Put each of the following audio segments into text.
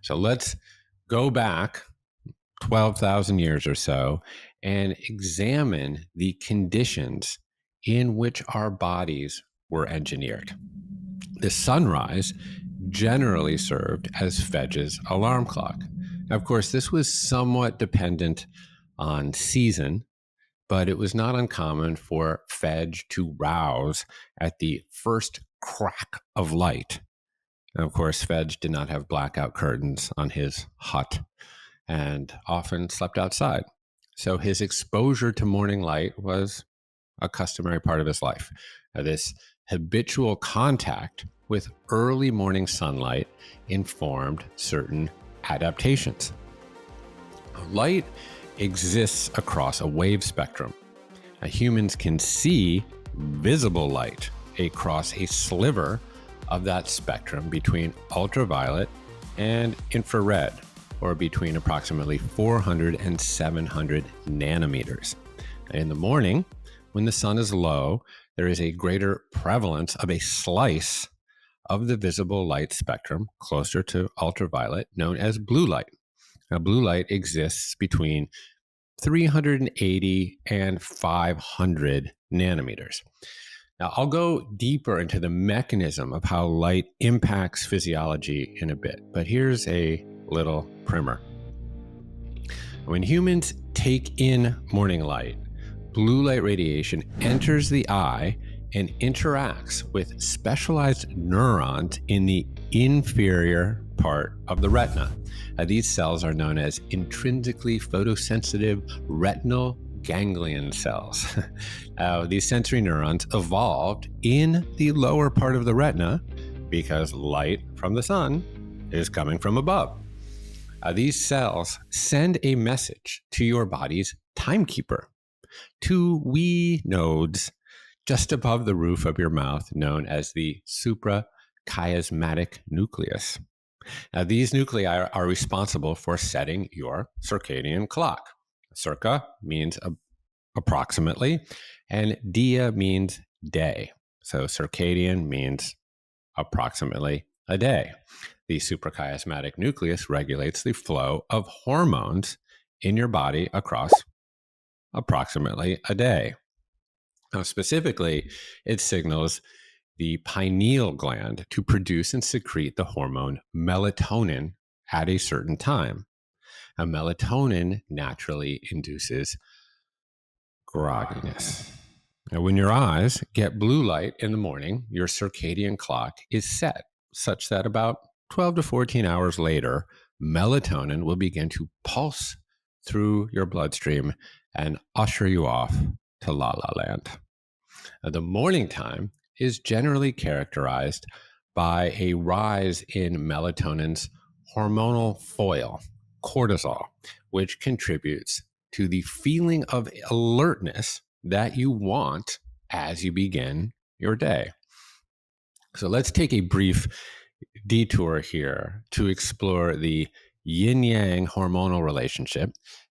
So let's go back 12,000 years or so and examine the conditions in which our bodies were engineered. The sunrise generally served as Fedge's alarm clock. Now, of course, this was somewhat dependent on season, but it was not uncommon for Fedge to rouse at the first crack of light. And of course, Fedge did not have blackout curtains on his hut and often slept outside. So his exposure to morning light was a customary part of his life. Now, this habitual contact with early morning sunlight informed certain adaptations. Light exists across a wave spectrum. Now, humans can see visible light across a sliver of that spectrum between ultraviolet and infrared, or between approximately 400 and 700 nanometers. In the morning, when the sun is low, there is a greater prevalence of a slice of the visible light spectrum closer to ultraviolet, known as blue light. Now, blue light exists between 380 and 500 nanometers. Now, I'll go deeper into the mechanism of how light impacts physiology in a bit, but here's a little primer. When humans take in morning light, blue light radiation enters the eye and interacts with specialized neurons in the inferior part of the retina. These cells are known as intrinsically photosensitive retinal ganglion cells. These sensory neurons evolved in the lower part of the retina because light from the sun is coming from above. These cells send a message to your body's timekeeper, two wee nodes just above the roof of your mouth, known as the suprachiasmatic nucleus. Now, these nuclei are responsible for setting your circadian clock. Circa means approximately, and dia means day. So circadian means approximately a day. The suprachiasmatic nucleus regulates the flow of hormones in your body across approximately a day. Now, specifically, it signals the pineal gland to produce and secrete the hormone melatonin at a certain time. Now, melatonin naturally induces grogginess. Now, when your eyes get blue light in the morning, your circadian clock is set such that about 12 to 14 hours later, melatonin will begin to pulse through your bloodstream and usher you off to La La Land. Now, the morning time is generally characterized by a rise in melatonin's hormonal foil, cortisol, which contributes to the feeling of alertness that you want as you begin your day. So let's take a brief detour here to explore the yin-yang hormonal relationship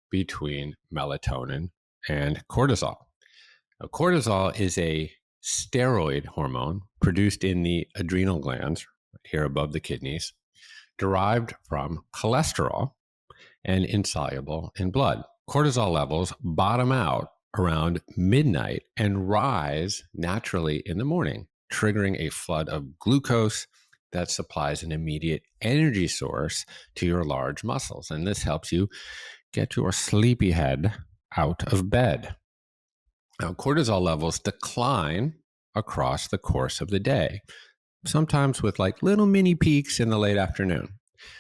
between melatonin and cortisol. Now, cortisol is a steroid hormone produced in the adrenal glands, right here above the kidneys, derived from cholesterol and insoluble in blood. Cortisol levels bottom out around midnight and rise naturally in the morning, triggering a flood of glucose that supplies an immediate energy source to your large muscles. And this helps you get your sleepy head out of bed. Now, cortisol levels decline across the course of the day, sometimes with like little mini peaks in the late afternoon.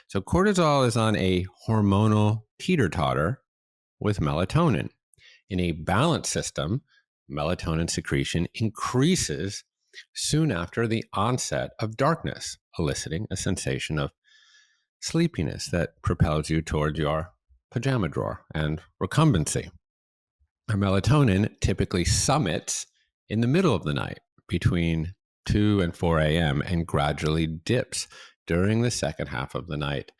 So cortisol is on a hormonal teeter-totter with melatonin. In a balanced system, melatonin secretion increases soon after the onset of darkness, eliciting a sensation of sleepiness that propels you toward your pajama drawer and recumbency. Melatonin typically summits in the middle of the night between 2 and 4 a.m. and gradually dips during the second half of the night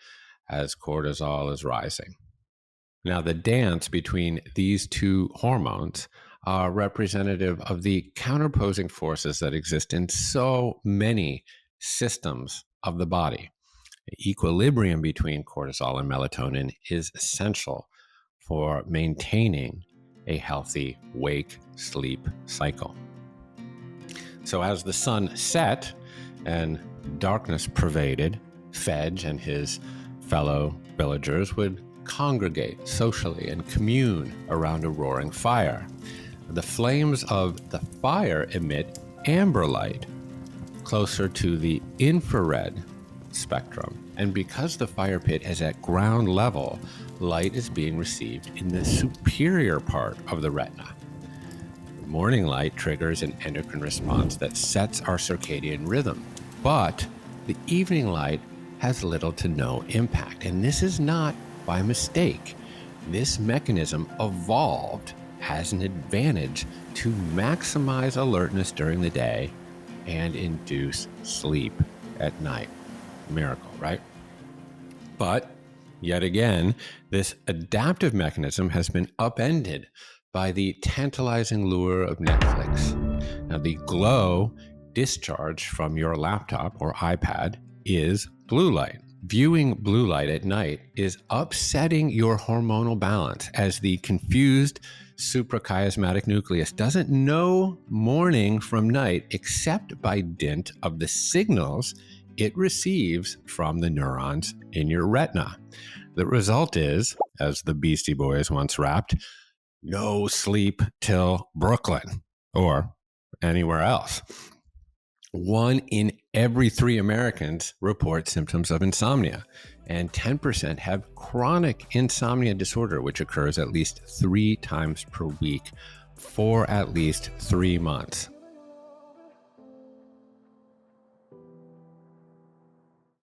as cortisol is rising. Now, the dance between these two hormones are representative of the counterposing forces that exist in so many systems of the body. Equilibrium between cortisol and melatonin is essential for maintaining a healthy wake-sleep cycle. So as the sun set and darkness pervaded, Fedge and his fellow villagers would congregate socially and commune around a roaring fire. The flames of the fire emit amber light closer to the infrared spectrum. And because the fire pit is at ground level, light is being received in the superior part of the retina. Morning light triggers an endocrine response that sets our circadian rhythm, but the evening light has little to no impact. And this is not by mistake. This mechanism evolved as an advantage to maximize alertness during the day and induce sleep at night. Miracle, right? But yet again, this adaptive mechanism has been upended by the tantalizing lure of Netflix. Now, the glow discharge from your laptop or iPad is blue light. Viewing blue light at night is upsetting your hormonal balance, as the confused suprachiasmatic nucleus doesn't know morning from night except by dint of the signals it receives from the neurons in your retina. The result is, as the Beastie Boys once rapped, no sleep till Brooklyn or anywhere else. 1 in every 3 Americans report symptoms of insomnia, and 10% have chronic insomnia disorder, which occurs at least 3 times per week for at least 3 months.